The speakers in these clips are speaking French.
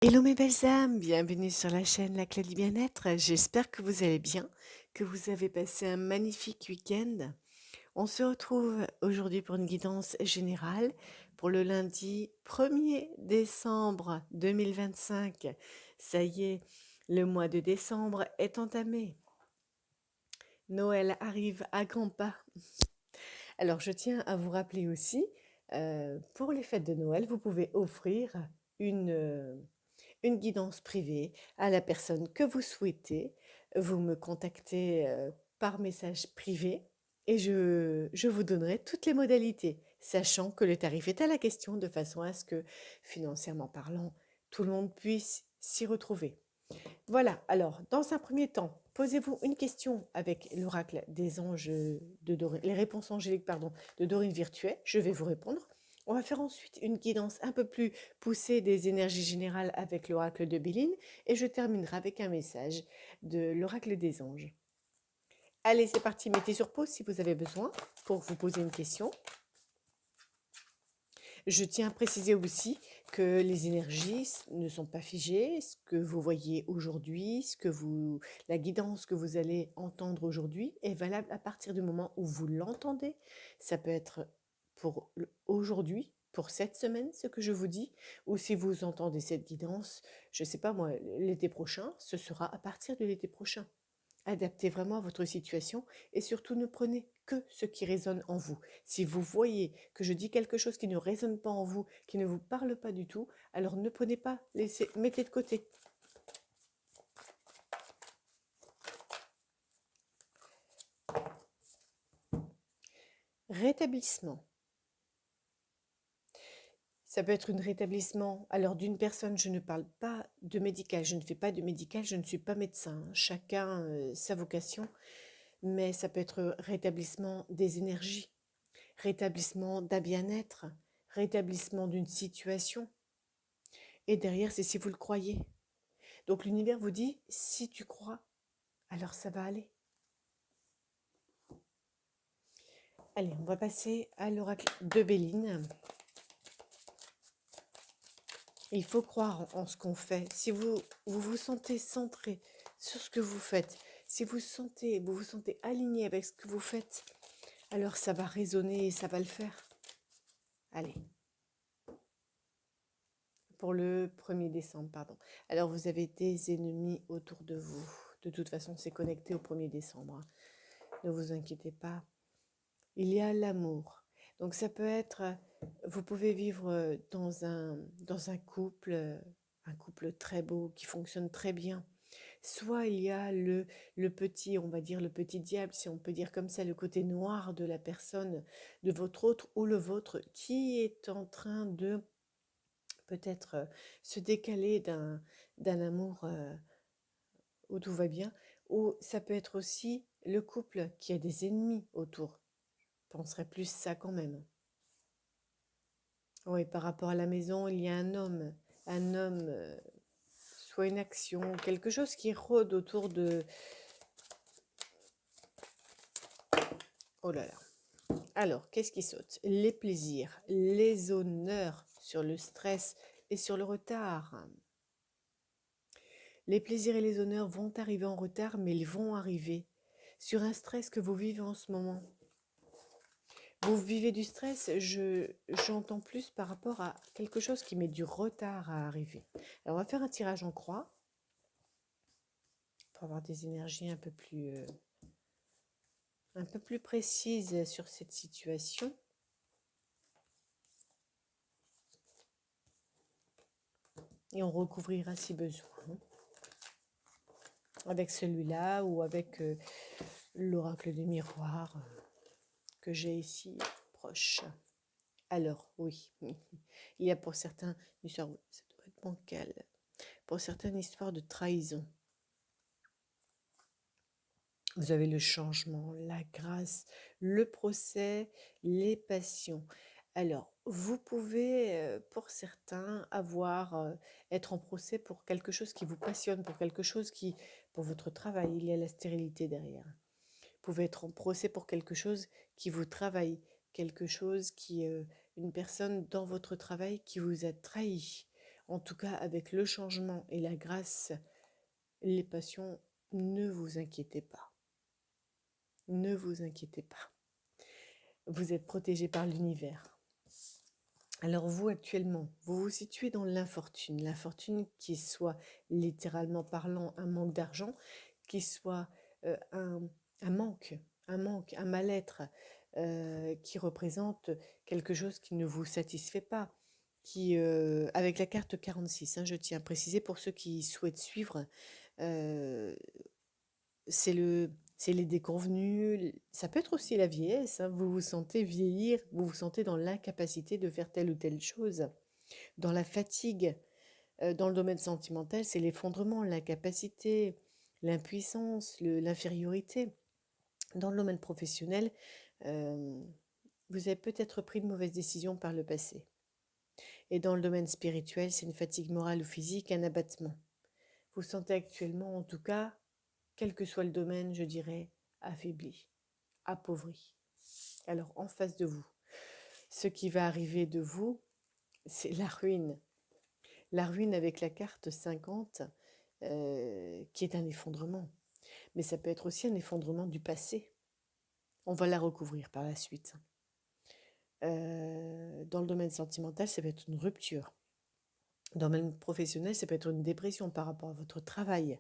Hello mes belles âmes, bienvenue sur la chaîne La Clé du Bien-être. J'espère que vous allez bien, que vous avez passé un magnifique week-end. On se retrouve aujourd'hui pour une guidance générale pour le lundi 1er décembre 2025. Ça y est, le mois de décembre est entamé. Noël arrive à grands pas. Alors je tiens à vous rappeler aussi, pour les fêtes de Noël, vous pouvez offrir une guidance privée à la personne que vous souhaitez. Vous me contactez par message privé et je vous donnerai toutes les modalités, sachant que le tarif est à la question de façon à ce que, financièrement parlant, tout le monde puisse s'y retrouver. Voilà, alors, dans un premier temps, posez-vous une question avec l'oracle des anges de Dorine, les réponses angéliques, pardon, de Dorine Virtuet. Je vais vous répondre. On va faire ensuite une guidance un peu plus poussée des énergies générales avec l'oracle de Béline et je terminerai avec un message de l'oracle des anges. Allez, c'est parti, mettez sur pause si vous avez besoin pour vous poser une question. Je tiens à préciser aussi que les énergies ne sont pas figées. Ce que vous voyez aujourd'hui, la guidance que vous allez entendre aujourd'hui est valable à partir du moment où vous l'entendez. Ça peut être pour aujourd'hui, pour cette semaine, ce que je vous dis, ou si vous entendez cette guidance, je ne sais pas moi, l'été prochain, ce sera à partir de l'été prochain. Adaptez vraiment à votre situation et surtout ne prenez que ce qui résonne en vous. Si vous voyez que je dis quelque chose qui ne résonne pas en vous, qui ne vous parle pas du tout, alors ne prenez pas, mettez de côté. Rétablissement. Ça peut être un rétablissement. Alors d'une personne, je ne parle pas de médical, je ne fais pas de médical, je ne suis pas médecin. Chacun sa vocation, mais ça peut être rétablissement des énergies, rétablissement d'un bien-être, rétablissement d'une situation. Et derrière, c'est si vous le croyez. Donc l'univers vous dit, si tu crois, alors ça va aller. Allez, on va passer à l'oracle de Béline. Il faut croire en ce qu'on fait. Si vous sentez centré sur ce que vous faites, si vous vous sentez aligné avec ce que vous faites, alors ça va résonner et ça va le faire. Allez. Pour le 1er décembre, pardon. Alors vous avez des ennemis autour de vous. De toute façon, c'est connecté au 1er décembre. Ne vous inquiétez pas. Il y a l'amour. Donc ça peut être, vous pouvez vivre dans un couple très beau, qui fonctionne très bien. Soit il y a le petit, on va dire le petit diable, si on peut dire comme ça, le côté noir de la personne, de votre autre ou le vôtre, qui est en train de peut-être se décaler d'un amour où tout va bien. Ou ça peut être aussi le couple qui a des ennemis autour. Penserais plus ça quand même. Oui, par rapport à la maison, il y a un homme, soit une action, quelque chose qui rôde autour de... Oh là là. Alors, qu'est-ce qui saute? Les plaisirs, les honneurs sur le stress et sur le retard. Les plaisirs et les honneurs vont arriver en retard, mais ils vont arriver sur un stress que vous vivez en ce moment. Vous vivez du stress, j'entends plus par rapport à quelque chose qui met du retard à arriver. Alors, on va faire un tirage en croix pour avoir des énergies un peu plus précises sur cette situation. Et on recouvrira si besoin. Avec celui-là ou avec l'oracle du miroir que j'ai ici proche. Alors, oui, il y a pour certains une histoire, ça doit être bancal, pour certaines histoires de trahison. Vous avez le changement, la grâce, le procès, les passions. Alors, vous pouvez, pour certains, être en procès pour quelque chose qui vous passionne, pour quelque chose pour votre travail, il y a la stérilité derrière. Vous pouvez être en procès pour quelque chose qui vous travaille, quelque chose une personne dans votre travail qui vous a trahi. En tout cas, avec le changement et la grâce, les passions, ne vous inquiétez pas. Ne vous inquiétez pas. Vous êtes protégé par l'univers. Alors vous, actuellement, vous vous situez dans l'infortune qui soit littéralement parlant un manque d'argent, qui soit euh, un, un manque, un mal-être qui représente quelque chose qui ne vous satisfait pas, qui, avec la carte 46, je tiens à préciser pour ceux qui souhaitent suivre, euh, c'est les déconvenus, ça peut être aussi la vieillesse, vous vous sentez vieillir, vous vous sentez dans l'incapacité de faire telle ou telle chose, dans la fatigue, dans le domaine sentimental, c'est l'effondrement, l'incapacité, l'impuissance, l'infériorité. Dans le domaine professionnel, euh, vous avez peut-être pris de mauvaises décisions par le passé. Et dans le domaine spirituel, c'est une fatigue morale ou physique, un abattement. Vous sentez actuellement, en tout cas, quel que soit le domaine, je dirais, affaibli, appauvri. Alors, en face de vous, ce qui va arriver de vous, c'est la ruine. La ruine avec la carte 50, qui est un effondrement. Mais ça peut être aussi un effondrement du passé. On va la recouvrir par la suite. Dans le domaine sentimental, ça peut être une rupture. Dans le domaine professionnel, ça peut être une dépression par rapport à votre travail.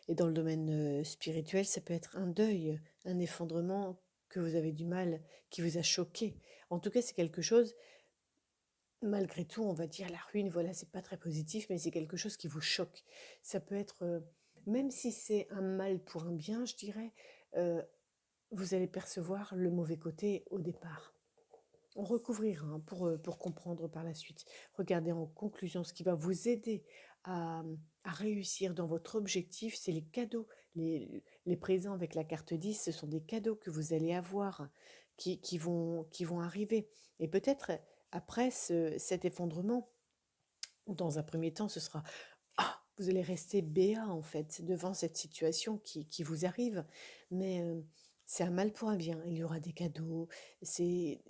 Et dans le domaine spirituel, ça peut être un deuil, un effondrement que vous avez du mal, qui vous a choqué. En tout cas, c'est quelque chose, malgré tout, on va dire la ruine, voilà, c'est pas très positif, mais c'est quelque chose qui vous choque. Ça peut être, même si c'est un mal pour un bien, je dirais, euh, vous allez percevoir le mauvais côté au départ. On recouvrira pour comprendre par la suite. Regardez en conclusion, ce qui va vous aider à, à réussir dans votre objectif, c'est les cadeaux. Les présents avec la carte 10, ce sont des cadeaux que vous allez avoir, qui vont arriver. Et peut-être après cet effondrement, dans un premier temps, ce sera vous allez rester béat en fait devant cette situation qui vous arrive. Mais c'est un mal pour un bien. Il y aura des cadeaux, c'est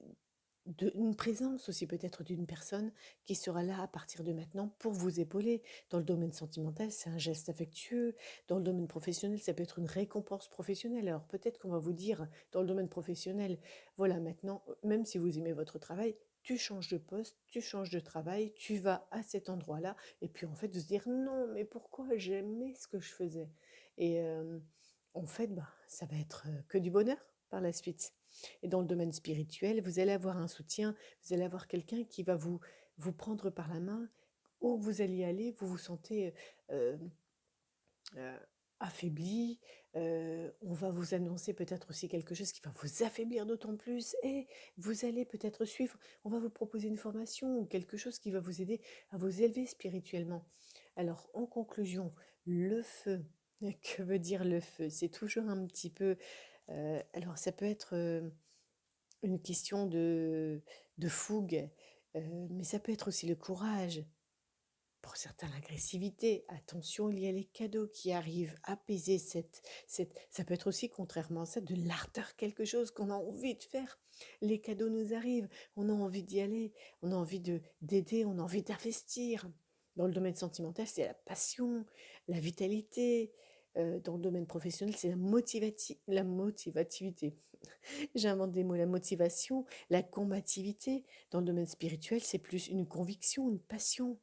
une présence aussi peut-être d'une personne qui sera là à partir de maintenant pour vous épauler. Dans le domaine sentimental, c'est un geste affectueux. Dans le domaine professionnel, ça peut être une récompense professionnelle. Alors peut-être qu'on va vous dire dans le domaine professionnel, voilà, maintenant, même si vous aimez votre travail, tu changes de poste, tu changes de travail, tu vas à cet endroit-là, et puis en fait de se dire non, mais pourquoi j'aimais ce que je faisais. Et en fait, bah, ça va être que du bonheur par la suite. Et dans le domaine spirituel, vous allez avoir un soutien, vous allez avoir quelqu'un qui va vous prendre par la main. Où vous allez aller, vous vous sentez euh, euh, affaibli. On va vous annoncer peut-être aussi quelque chose qui va vous affaiblir d'autant plus. Et vous allez peut-être suivre, on va vous proposer une formation ou quelque chose qui va vous aider à vous élever spirituellement. Alors, en conclusion, le feu. Que veut dire le feu? C'est toujours un petit peu... alors, ça peut être une question de fougue, mais ça peut être aussi le courage. Pour certains, l'agressivité. Attention, il y a les cadeaux qui arrivent, apaiser ça peut être aussi, contrairement à ça, de l'ardeur, quelque chose qu'on a envie de faire. Les cadeaux nous arrivent, on a envie d'y aller, on a envie d'aider, on a envie d'investir. Dans le domaine sentimental, c'est la passion, la vitalité. Dans le domaine professionnel, c'est la motivativité. J'invente des mots, la motivation, la combativité. Dans le domaine spirituel, c'est plus une conviction, une passion.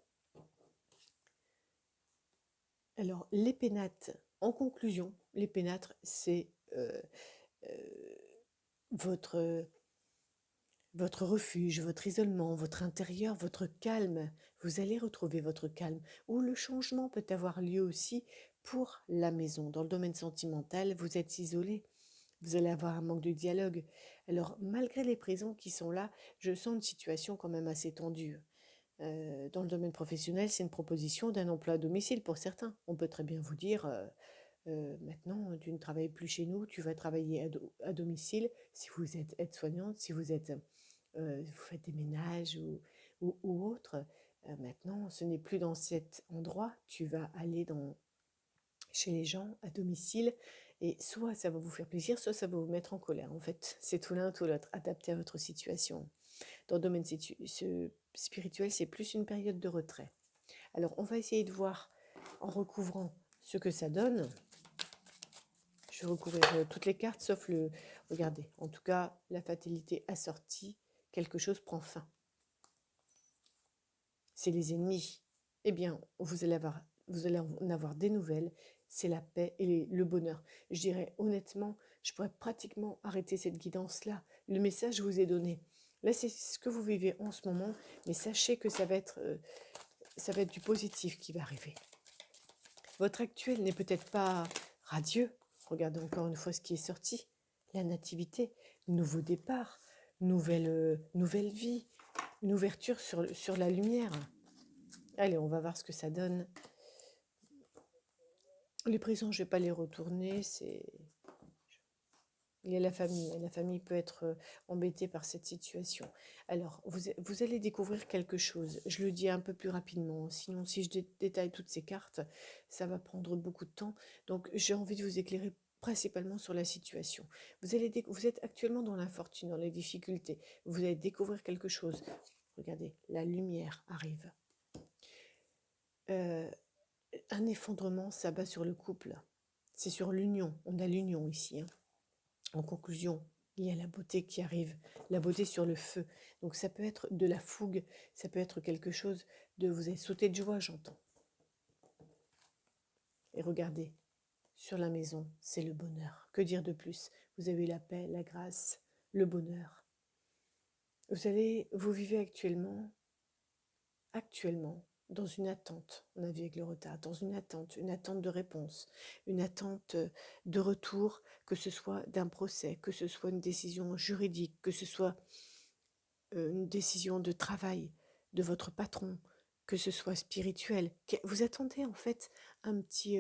Alors, les pénates, en conclusion, les pénates, c'est euh, votre, votre refuge, votre isolement, votre intérieur, votre calme. Vous allez retrouver votre calme. Ou le changement peut avoir lieu aussi pour la maison. Dans le domaine sentimental, vous êtes isolé. Vous allez avoir un manque de dialogue. Alors, malgré les prisons qui sont là, je sens une situation quand même assez tendue. Dans le domaine professionnel, c'est une proposition d'un emploi à domicile pour certains. On peut très bien vous dire, maintenant, tu ne travailles plus chez nous, tu vas travailler à domicile si vous êtes aide-soignante, si vous êtes, vous faites des ménages ou autre. Maintenant, ce n'est plus dans cet endroit, tu vas aller chez les gens à domicile et soit ça va vous faire plaisir, soit ça va vous mettre en colère. En fait, c'est tout l'un ou tout l'autre, adapté à votre situation. Dans le domaine spirituel, c'est plus une période de retrait. Alors, on va essayer de voir en recouvrant ce que ça donne. Je vais recouvrir toutes les cartes sauf le... Regardez, en tout cas, la fatalité assortie, quelque chose prend fin. C'est les ennemis. Eh bien, vous allez en avoir des nouvelles. C'est la paix et le bonheur. Je dirais honnêtement, je pourrais pratiquement arrêter cette guidance-là. Le message je vous ai donné. Là, c'est ce que vous vivez en ce moment, mais sachez que ça va être du positif qui va arriver. Votre actuel n'est peut-être pas radieux. Regardez encore une fois ce qui est sorti. La nativité, nouveau départ, nouvelle vie, une ouverture sur la lumière. Allez, on va voir ce que ça donne. Les prisons, je ne vais pas les retourner. Il y a la famille. La famille peut être embêtée par cette situation. Alors, vous allez découvrir quelque chose. Je le dis un peu plus rapidement. Sinon, si je détaille toutes ces cartes, ça va prendre beaucoup de temps. Donc, j'ai envie de vous éclairer principalement sur la situation. Vous êtes actuellement dans l'infortune, dans les difficultés. Vous allez découvrir quelque chose. Regardez, la lumière arrive. Un effondrement s'abat sur le couple. C'est sur l'union. On a l'union ici. Hein. En conclusion, il y a la beauté qui arrive, la beauté sur le feu. Donc ça peut être de la fougue, ça peut être quelque chose de... Vous avez sauté de joie, j'entends. Et regardez, sur la maison, c'est le bonheur. Que dire de plus? Vous avez la paix, la grâce, le bonheur. Vous vivez actuellement, dans une attente, on a vu avec le retard, dans une attente de réponse, une attente de retour, que ce soit d'un procès, que ce soit une décision juridique, que ce soit une décision de travail de votre patron, que ce soit spirituel. Vous attendez en fait un petit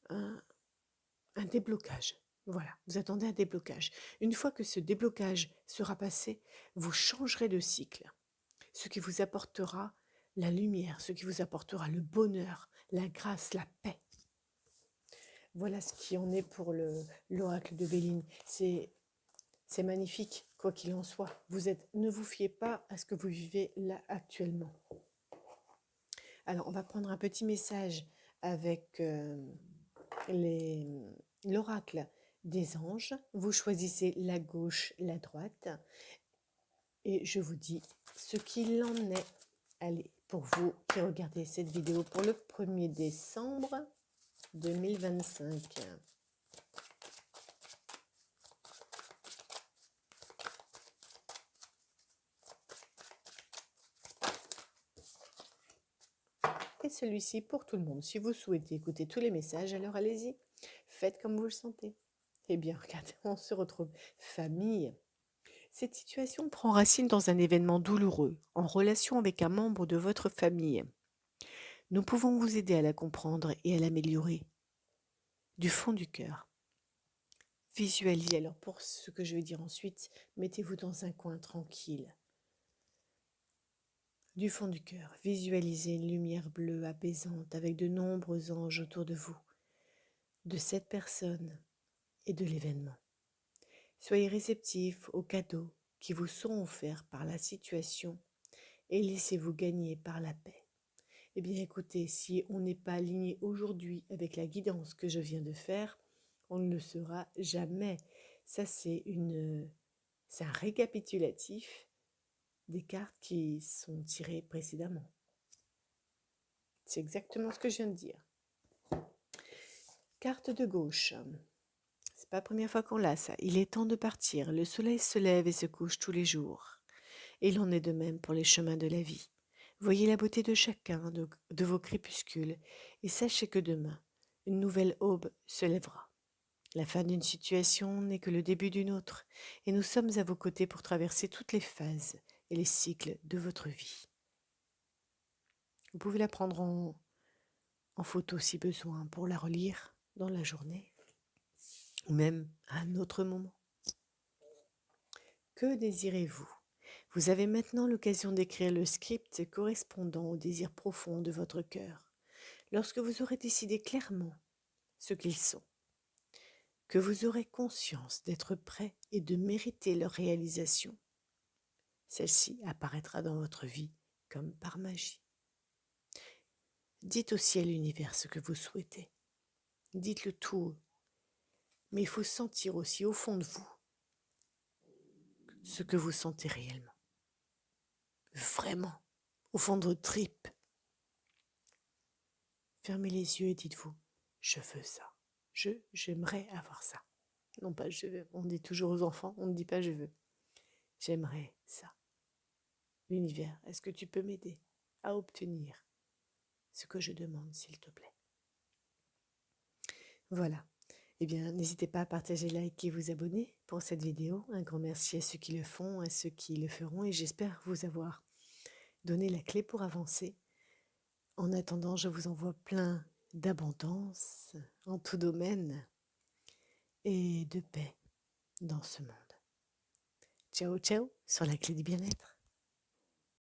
un déblocage. Voilà, vous attendez un déblocage. Une fois que ce déblocage sera passé, vous changerez de cycle, ce qui vous apportera la lumière, ce qui vous apportera le bonheur, la grâce, la paix. Voilà ce qui en est pour l'oracle de Béline. C'est magnifique, quoi qu'il en soit. Ne vous fiez pas à ce que vous vivez là actuellement. Alors, on va prendre un petit message avec l'oracle des anges. Vous choisissez la gauche, la droite. Et je vous dis ce qu'il en est. Allez, pour vous qui regardez cette vidéo pour le 1er décembre 2025. Et celui-ci pour tout le monde. Si vous souhaitez écouter tous les messages, alors allez-y. Faites comme vous le sentez. Eh bien, regardez, on se retrouve. Famille. Cette situation prend racine dans un événement douloureux, en relation avec un membre de votre famille. Nous pouvons vous aider à la comprendre et à l'améliorer. Du fond du cœur. Visualisez. Alors pour ce que je vais dire ensuite, mettez-vous dans un coin tranquille. Du fond du cœur, visualisez une lumière bleue apaisante avec de nombreux anges autour de vous, de cette personne et de l'événement. Soyez réceptifs aux cadeaux qui vous seront offerts par la situation et laissez-vous gagner par la paix. Eh bien écoutez, si on n'est pas aligné aujourd'hui avec la guidance que je viens de faire, on ne le sera jamais. Ça c'est un récapitulatif des cartes qui sont tirées précédemment. C'est exactement ce que je viens de dire. Carte de gauche. C'est pas la première fois qu'on l'a ça. Il est temps de partir. Le soleil se lève et se couche tous les jours. Et il en est de même pour les chemins de la vie. Voyez la beauté de chacun de vos crépuscules et sachez que demain, une nouvelle aube se lèvera. La fin d'une situation n'est que le début d'une autre et nous sommes à vos côtés pour traverser toutes les phases et les cycles de votre vie. Vous pouvez la prendre en photo si besoin pour la relire dans la journée ou même à un autre moment. Que désirez-vous? Vous avez maintenant l'occasion d'écrire le script correspondant au désir profond de votre cœur, lorsque vous aurez décidé clairement ce qu'ils sont, que vous aurez conscience d'être prêt et de mériter leur réalisation. Celle-ci apparaîtra dans votre vie comme par magie. Dites aussi à l'univers ce que vous souhaitez. Dites-le tout haut. Mais il faut sentir aussi au fond de vous ce que vous sentez réellement. Vraiment, au fond de votre tripes. Fermez les yeux et dites-vous, je veux ça. J'aimerais avoir ça. Non pas je veux. On dit toujours aux enfants, on ne dit pas je veux. J'aimerais ça. L'univers, est-ce que tu peux m'aider à obtenir ce que je demande, s'il te plaît? Voilà. Eh bien, n'hésitez pas à partager, liker et vous abonner pour cette vidéo. Un grand merci à ceux qui le font, à ceux qui le feront, et j'espère vous avoir donné la clé pour avancer. En attendant, je vous envoie plein d'abondance en tout domaine et de paix dans ce monde. Ciao, ciao, sur la clé du bien-être.